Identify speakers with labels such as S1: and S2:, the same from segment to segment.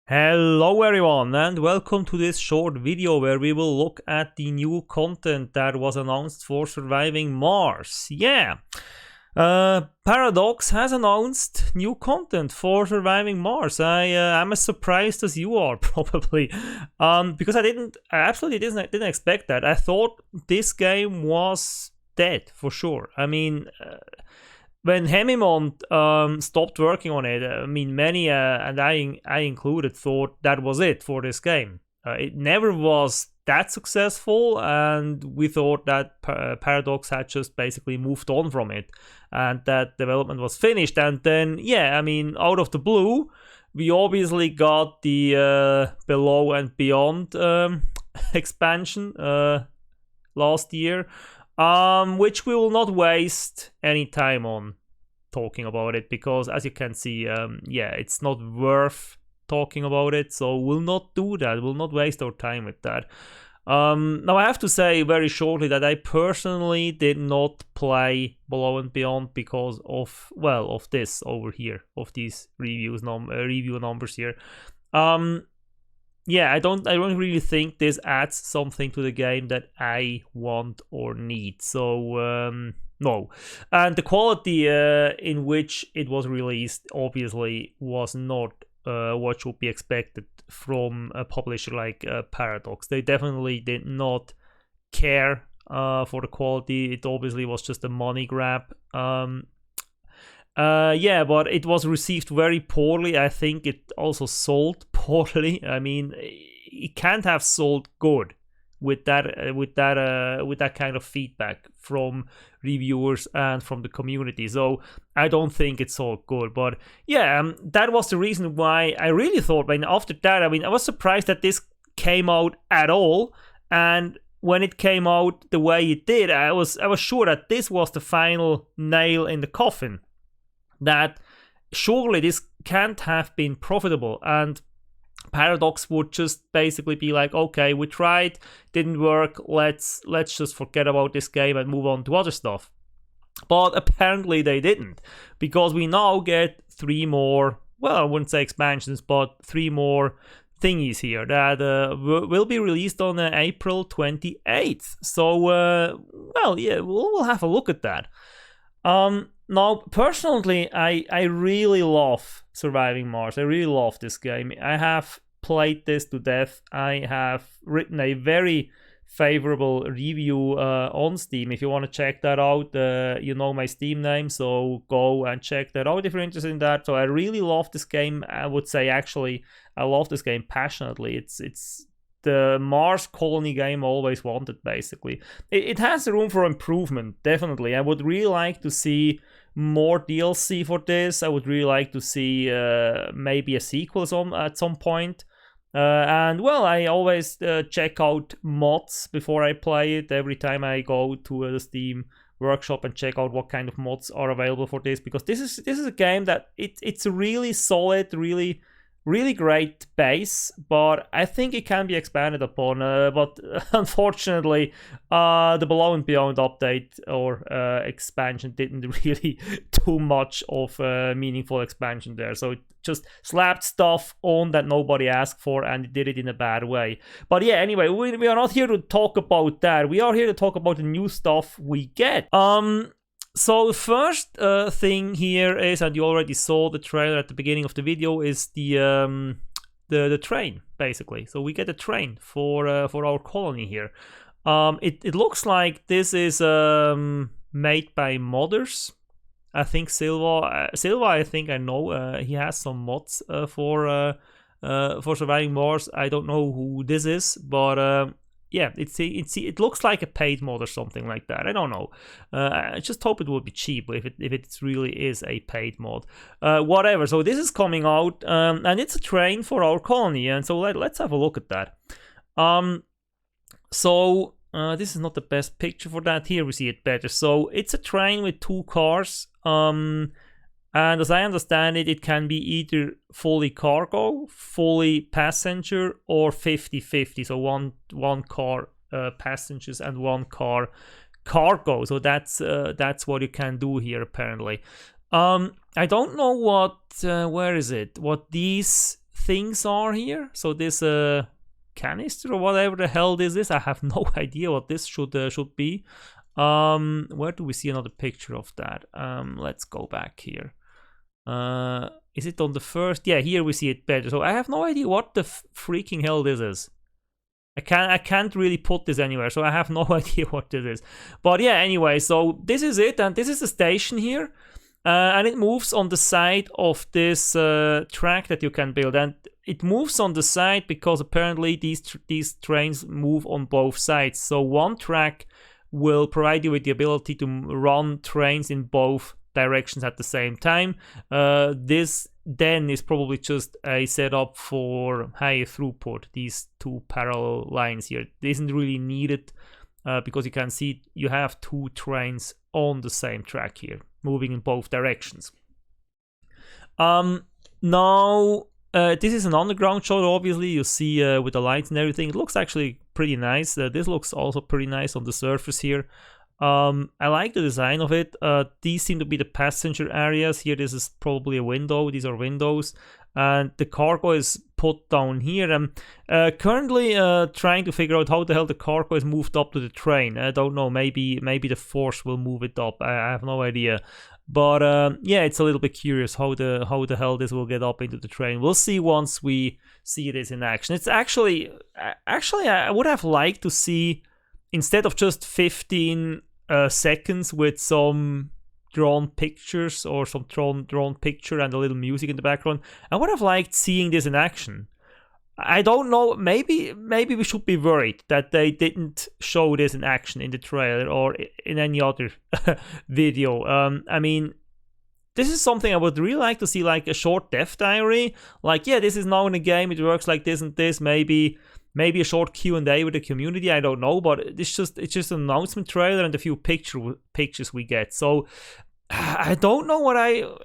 S1: Hello everyone and welcome to this short video where we will look at the new content that was announced for Surviving Mars. Paradox has announced new content for Surviving Mars. I'm as surprised as you are probably, because I absolutely didn't expect that. I thought this game was dead for sure. When Hemimont stopped working on it, many, and I included, thought that was it for this game. It never was that successful, and we thought that Paradox had just basically moved on from it, and that development was finished. And then, out of the blue, we obviously got the Below and Beyond expansion last year. Which we will not waste any time on talking about it, because as you can see, it's not worth talking about it, so we'll not do that. We'll not waste our time with that. Now I have to say very shortly that I personally did not play Below and Beyond because of this over here, of these review numbers here. I don't really think this adds something to the game that I want or need. So no. And the quality in which it was released obviously was not what should be expected from a publisher like Paradox. They definitely did not care for the quality. It obviously was just a money grab. But it was received very poorly. I think it also sold poorly. I mean, it can't have sold good with that kind of feedback from reviewers and from the community. So I don't think it sold good. But that was the reason why I really thought. After that, I was surprised that this came out at all. And when it came out the way it did, I was sure that this was the final nail in the coffin. That surely this can't have been profitable, and Paradox would just basically be like, okay, we tried, didn't work, let's just forget about this game and move on to other stuff. But apparently they didn't, because we now get 3 more, I wouldn't say expansions, but 3 more thingies here that will be released on April 28th. So we'll have a look at that. Now, personally, I really love Surviving Mars. I really love this game. I have played this to death. I have written a very favorable review on Steam. If you want to check that out, you know my Steam name, so go and check that out if you're interested in that. So I really love this game. I would say, actually, I love this game passionately. It's the Mars colony game I always wanted, basically. It has room for improvement, definitely. I would really like to see more DLC for this. I would really like to see maybe a sequel at some point. I always check out mods before I play it. Every time I go to the Steam workshop and check out what kind of mods are available for this, because this is a game that it's really solid, really great base, but I think it can be expanded upon. But unfortunately, the Below and Beyond update or expansion didn't really do much of meaningful expansion there. So it just slapped stuff on that nobody asked for, and it did it in a bad way. But anyway, we are not here to talk about that. We are here to talk about the new stuff we get. So the first thing here is, and you already saw the trailer at the beginning of the video, is the train, basically. So we get a train for our colony here. It looks like this is made by modders. I think Silva. I think I know he has some mods for Surviving Mars. I don't know who this is, but. It looks like a paid mod or something like that. I don't know. I just hope it will be cheap if it really is a paid mod. Whatever. So this is coming out, and it's a train for our colony. And so let's have a look at that. This is not the best picture for that. Here we see it better. So it's a train with 2 cars. And as I understand it, it can be either fully cargo, fully passenger, or 50-50. So one car passengers and 1 car cargo. So that's what you can do here, apparently. I don't know what these things are here. So this canister or whatever the hell this is, I have no idea what this should be. Where do we see another picture of that? Let's go back here. Is it on the first? Yeah, here we see it better. So I have no idea what the freaking hell this is. I can't really put this anywhere, so I have no idea what this is. But yeah, anyway, so this is it, and this is the station here. And it moves on the side of this track that you can build. And it moves on the side because apparently these trains move on both sides. So one track will provide you with the ability to run trains in both directions at the same time. This then is probably just a setup for high throughput, these two parallel lines here. It isn't really needed because you can see you have two trains on the same track here, moving in both directions. Now, this is an underground shot, obviously. You see with the lights and everything. It looks actually pretty nice. This looks also pretty nice on the surface here. I like the design of it. These seem to be the passenger areas. Here, this is probably a window. These are windows. And the cargo is put down here. I'm currently trying to figure out how the hell the cargo is moved up to the train. I don't know. Maybe the force will move it up. I have no idea. But yeah, it's a little bit curious how the hell this will get up into the train. We'll see once we see this in action. It's actually I would have liked to see, instead of just 15 seconds with some drawn pictures or some drawn picture and a little music in the background, I would have liked seeing this in action. I don't know, maybe we should be worried that they didn't show this in action in the trailer or in any other video. I mean, this is something I would really like to see, like a short dev diary. Like, yeah, this is now in the game, it works like this and this, maybe a short Q&A with the community, I don't know, but it's just an announcement trailer and a few pictures we get. So I don't know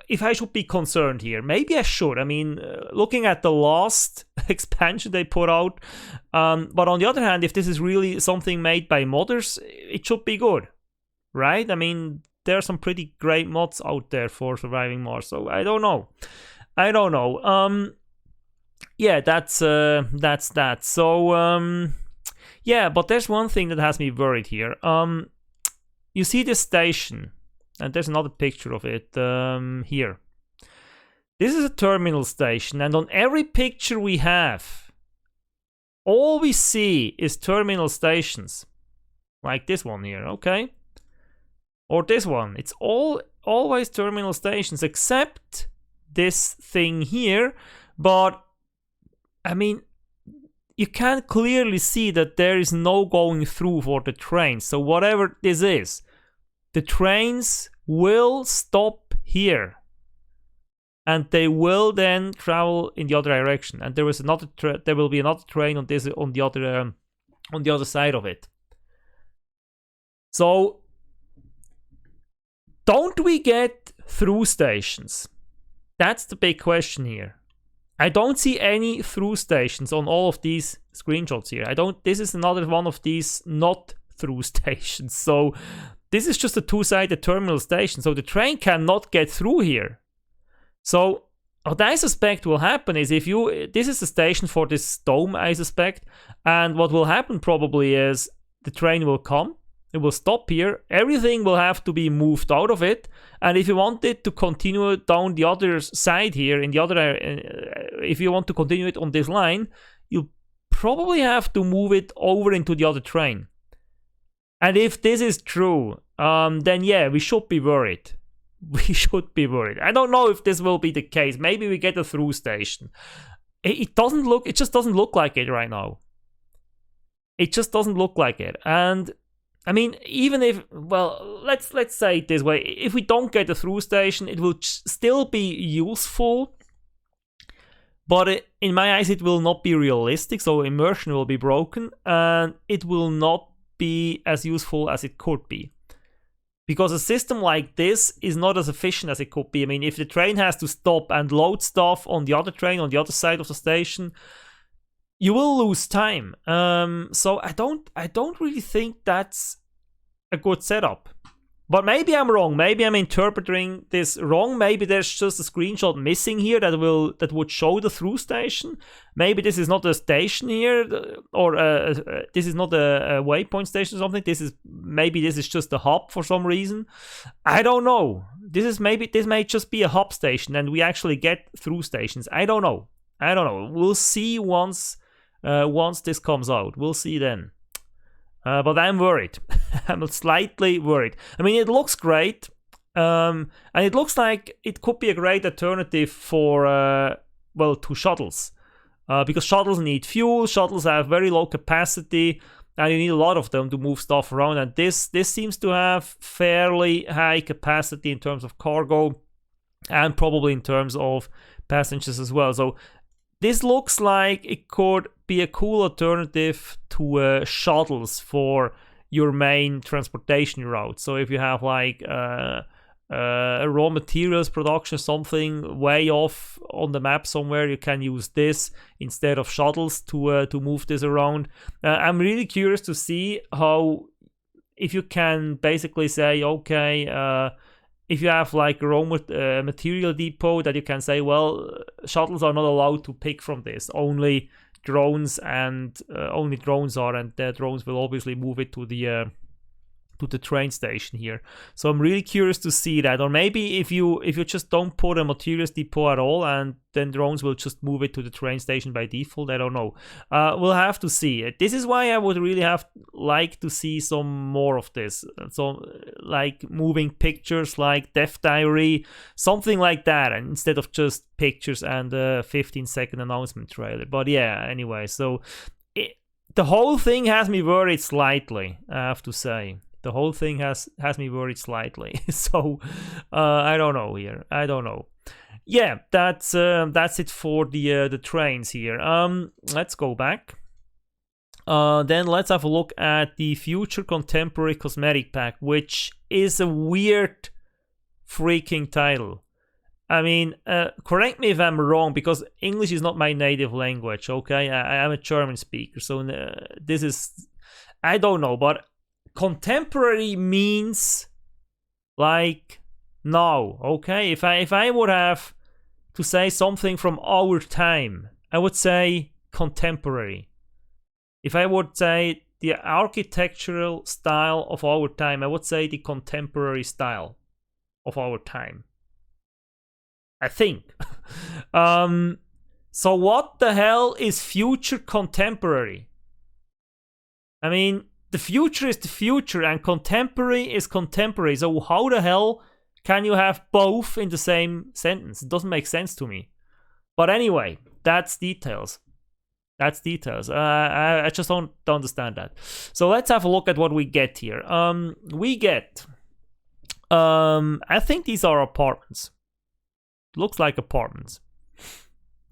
S1: if I should be concerned here. Maybe I should. I mean, looking at the last expansion they put out, but on the other hand, if this is really something made by modders, it should be good, right? I mean, there are some pretty great mods out there for Surviving Mars, so I don't know. Yeah, that's that. So yeah, but there's one thing that has me worried here. You see this station, and there's another picture of it here. This is a terminal station, and on every picture we have, all we see is terminal stations, like this one here, okay, or this one. It's always terminal stations, except this thing here. But I mean, you can clearly see that there is no going through for the trains. So whatever this is, the trains will stop here, and they will then travel in the other direction. And there will be another train on the other side of it. So don't we get through stations? That's the big question here. I don't see any through stations on all of these screenshots here. This is another one of these not through stations. So this is just a two-sided terminal station. So the train cannot get through here. So what I suspect will happen is this is the station for this dome, I suspect. And what will happen probably is the train will come. It will stop here. Everything will have to be moved out of it. And if you want it to continue down the other side here, if you want to continue it on this line, you probably have to move it over into the other train. And if this is true, then yeah, we should be worried. We should be worried. I don't know if this will be the case. Maybe we get a through station. It just doesn't look like it right now. It just doesn't look like it. And I mean, even if, well, let's say it this way, if we don't get a through station, it will still be useful, but in my eyes, it will not be realistic, so immersion will be broken, and it will not be as useful as it could be. Because a system like this is not as efficient as it could be. I mean, if the train has to stop and load stuff on the other train, on the other side of the station, you will lose time. So I don't really think that's a good setup. But maybe I'm wrong. Maybe I'm interpreting this wrong. Maybe there's just a screenshot missing here that would show the through station. Maybe this is not a station here, or this is not a waypoint station or something. Maybe this is just a hub for some reason. I don't know. This may just be a hub station, and we actually get through stations. I don't know. We'll see once this comes out. We'll see then. But I'm worried. I'm slightly worried. I mean, it looks great, and it looks like it could be a great alternative for to shuttles, because shuttles need fuel. Shuttles have very low capacity, and you need a lot of them to move stuff around. And this seems to have fairly high capacity in terms of cargo, and probably in terms of passengers as well. So this looks like it could be a cool alternative to shuttles for your main transportation route. So if you have like a raw materials production, something way off on the map somewhere, you can use this instead of shuttles to move this around. I'm really curious to see if you can basically say, okay, if you have like a raw material depot, that you can say, well, shuttles are not allowed to pick from this. Only drones are, and the drones will obviously move it to the train station here. So I'm really curious to see that. Or maybe if you just don't put a materials depot at all, and then drones will just move it to the train station by default. I don't know. We'll have to see. This is why I would really like to see some more of this. So like moving pictures, like Death Diary, something like that, and instead of just pictures and a 15-second announcement trailer. But yeah, anyway, so the whole thing has me worried slightly, I have to say. The whole thing has me worried slightly. So I don't know here. I don't know. Yeah, that's it for the trains here. Let's go back. Then let's have a look at the Future Contemporary Cosmetic Pack, which is a weird freaking title. I mean, correct me if I'm wrong, because English is not my native language. Okay, I'm a German speaker, so this is, I don't know, but contemporary means like now. Okay, if I would have to say something from our time, I would say contemporary. If I would say the architectural style of our time, I would say the contemporary style of our time, I think. So what the hell is future contemporary? I mean, the future is the future and contemporary is contemporary. So how the hell can you have both in the same sentence? It doesn't make sense to me. But anyway, that's details. I just don't understand that. So let's have a look at what we get here. We get, I think these are apartments. Looks like apartments.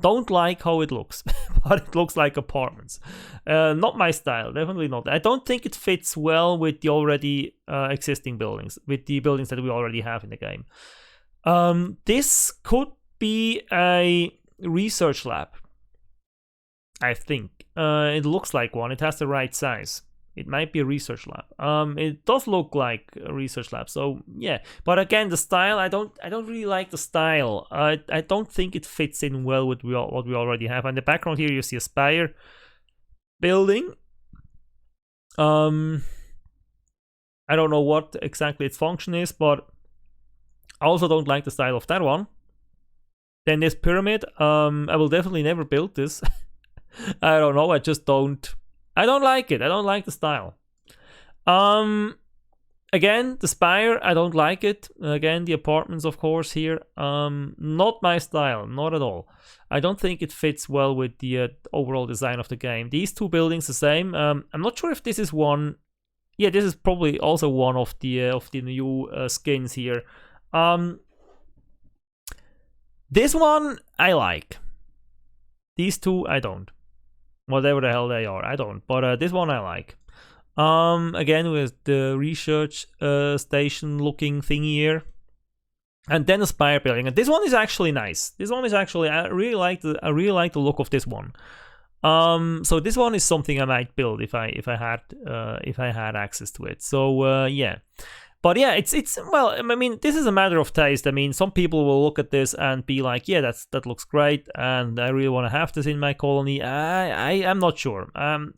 S1: Don't like how it looks, but it looks like apartments. Not my style, definitely not. I don't think it fits well with the already existing buildings, with the buildings that we already have in the game. This could be a research lab, I think. It looks like one. It has the right size. It might be a research lab. It does look like a research lab. So yeah, but again, the style, I don't really like the style. I don't think it fits in well with what we already have. In the background here, you see a spire building. I don't know what exactly its function is, but I also don't like the style of that one. Then this pyramid, I will definitely never build this. I don't know. I don't like it. I don't like the style. Again, the spire, I don't like it. Again, the apartments, of course, here. Not my style, not at all. I don't think it fits well with the overall design of the game. These two buildings, the same. I'm not sure if this is one. Yeah, this is probably also one of the new skins here. This one I like. These two I don't. Whatever the hell they are, I don't. But this one I like. Again, with the research station looking thingy here. And then a spire building. And this one is actually nice. This one is actually, I really like the look of this one. So this one is something I might build if I had access to it. So yeah. But yeah, it's well, I mean, this is a matter of taste. I mean, some people will look at this and be like, yeah, that looks great, and I really want to have this in my colony. I'm not sure.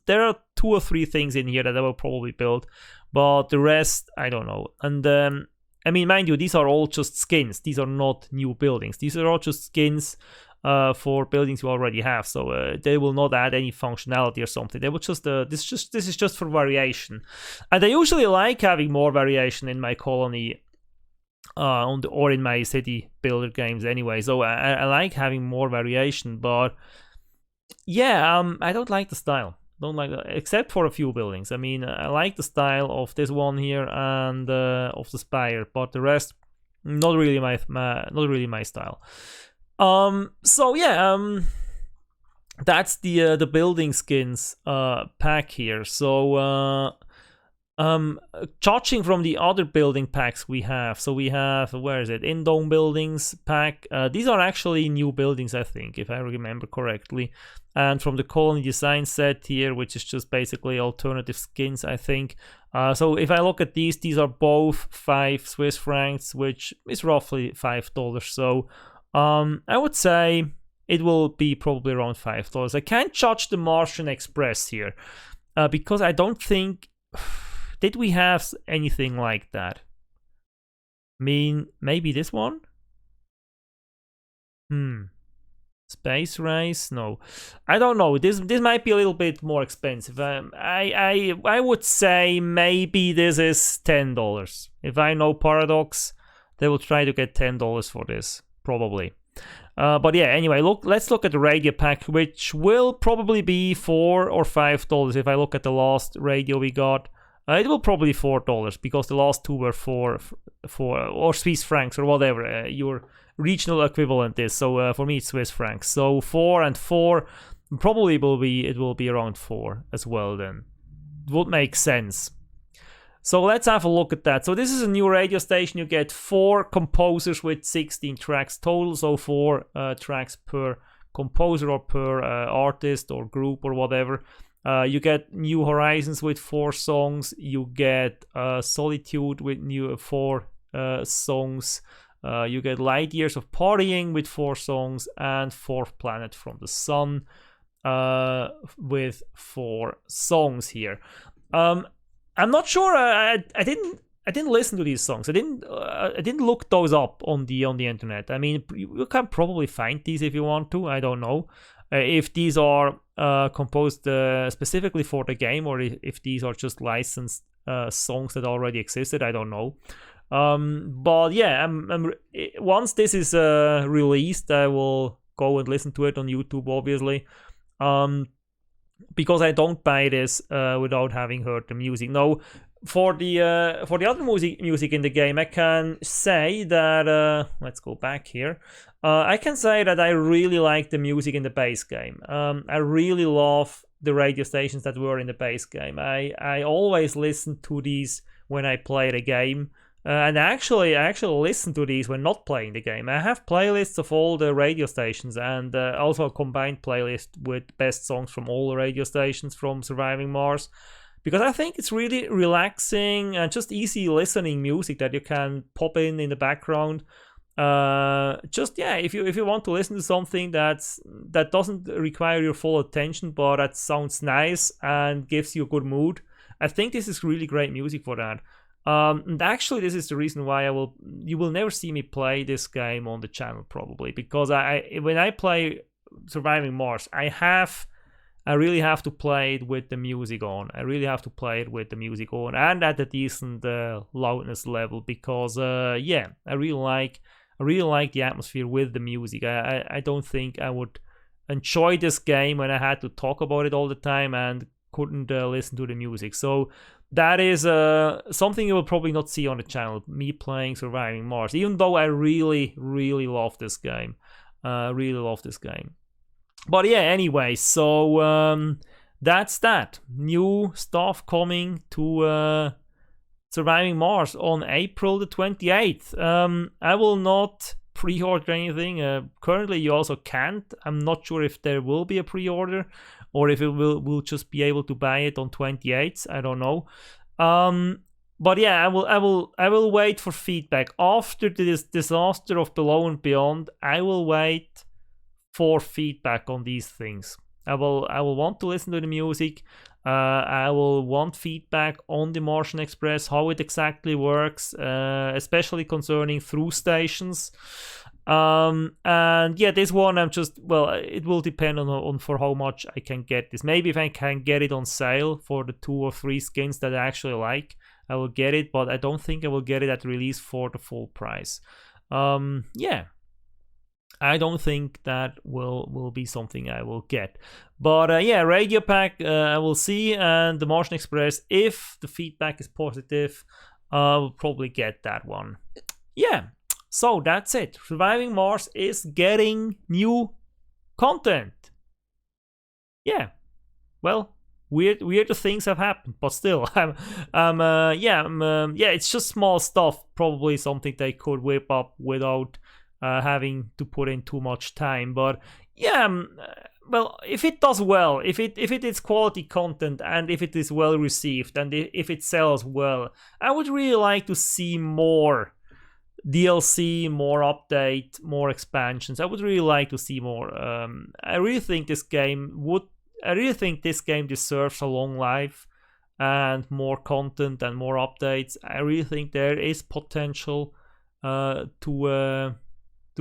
S1: There are 2 or 3 things in here that I will probably build, but the rest I don't know. And I mean, mind you, these are all just skins. These are not new buildings. These are all just skins for buildings you already have. So they will not add any functionality or something. They will just this is just for variation. And I usually like having more variation in my colony or in my city builder games anyway. So I like having more variation. But yeah, I don't like the style. Don't like that, except for a few buildings. I mean, I like the style of this one here and of the spire, but the rest, not really my style. So yeah, that's the building skins pack here. So judging from the other building packs we have, so we have, where is it, in-dome buildings pack. These are actually new buildings, I think, if I remember correctly. And from the colony design set here, which is just basically alternative skins, I think. So if I look at these are both 5 Swiss francs, which is roughly $5. So I would say it will be probably around $5. I can't judge the Martian Express here because I don't think... Did we have anything like that? I mean, maybe this one? Space Race? No, I don't know. This might be a little bit more expensive. I would say maybe this is $10. If I know Paradox, they will try to get $10 for this, probably. But yeah, anyway, let's look at the radio pack, which will probably be $4 or $5. If I look at the last radio we got, it will probably be $4 because the last 2 were 4 or Swiss francs or whatever your regional equivalent is. So for me, it's Swiss francs. So 4 and 4 probably will be around 4 as well. Then it would make sense. So let's have a look at that. So this is a new radio station. You get 4 composers with 16 tracks total. So 4 tracks per composer or per artist or group or whatever. You get New Horizons with 4 songs. You get Solitude with 4 songs. You get Light Years of Partying with 4 songs, and Fourth Planet from the Sun with 4 songs here. I'm not sure. I didn't listen to these songs. I didn't look those up on the internet. I mean, you can probably find these if you want to. I don't know if these are composed specifically for the game or if these are just licensed songs that already existed. I don't know. But yeah, once this is released, I will go and listen to it on YouTube, obviously. Because I don't buy this without having heard the music. Now, for the other music in the game, I can say that let's go back here. I can say that I really like the music in the base game. I really love the radio stations that were in the base game. I always listen to these when I play the game. And I actually listen to these when not playing the game. I have playlists of all the radio stations and also a combined playlist with best songs from all the radio stations from Surviving Mars. Because I think it's really relaxing and just easy listening music that you can pop in the background. If you want to listen to something that doesn't require your full attention, but that sounds nice and gives you a good mood, I think this is really great music for that. And actually, this is the reason why you will never see me play this game on the channel, probably, because when I play Surviving Mars, I really have to play it with the music on. I really have to play it with the music on and at a decent loudness level, because I really like the atmosphere with the music. I don't think I would enjoy this game when I had to talk about it all the time and couldn't listen to the music. So that is something you will probably not see on the channel, me playing Surviving Mars, even though I really, really love this game. But yeah, anyway, so that's that. New stuff coming to Surviving Mars on April the 28th. I will not pre-order anything. Currently, you also can't. I'm not sure if there will be a pre-order or if it will just be able to buy it on 28th. I don't know. but yeah, I will wait for feedback after this disaster of Below and Beyond. I will wait for feedback on these things. I will want to listen to the music. I will want feedback on the Martian Express, how it exactly works, especially concerning through stations. And yeah, this one I'm just, well, it will depend on for how much I can get this. Maybe if I can get it on sale for the 2 or 3 skins that I actually like, I will get it, but I don't think I will get it at release for the full price. Yeah, I don't think that will be something I will get. But yeah, Radio Pack, I will see, and the Martian Express, if the feedback is positive, I will probably get that one. Yeah, so that's it. Surviving Mars is getting new content. Yeah, well, weirder things have happened, but still, yeah, it's just small stuff. Probably something they could whip up without having to put in too much time. But yeah, well, if it does well, if it is quality content, and if it is well received, and if it sells well, I would really like to see more DLC, more update, more expansions. I would really like to see more. I really think this game deserves a long life and more content and more updates. I really think there is potential to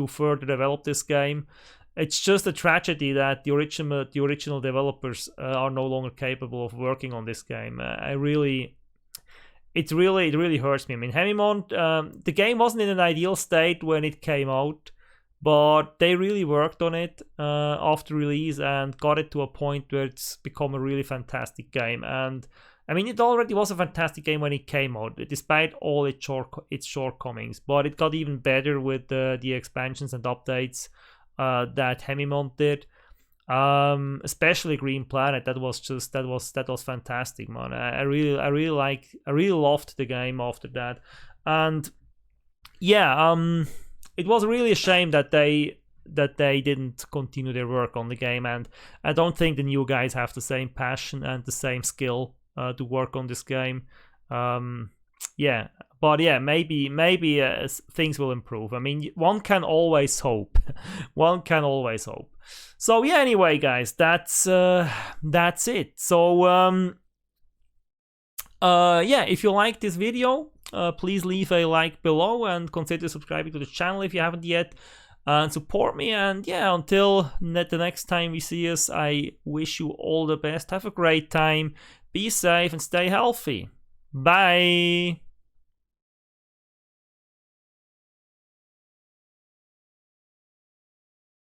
S1: further develop this game. It's just a tragedy that the original developers are no longer capable of working on this game. It really hurts me. I mean, Hemimont, the game wasn't in an ideal state when it came out, but they really worked on it after release and got it to a point where it's become a really fantastic game. And I mean, it already was a fantastic game when it came out, despite all its shortcomings. But it got even better with the expansions and updates that Hemimont did. Especially Green Planet. That was fantastic, man. I really loved the game after that. And yeah, it was really a shame that they didn't continue their work on the game, and I don't think the new guys have the same passion and the same skill to work on this game. Yeah, but yeah, maybe things will improve. I mean, one can always hope. One can always hope. So yeah, anyway, guys, that's it. So yeah, if you like this video, please leave a like below and consider subscribing to the channel if you haven't yet, and support me. And yeah, until the next time we see us, I wish you all the best. Have a great time. Be safe and stay healthy. Bye.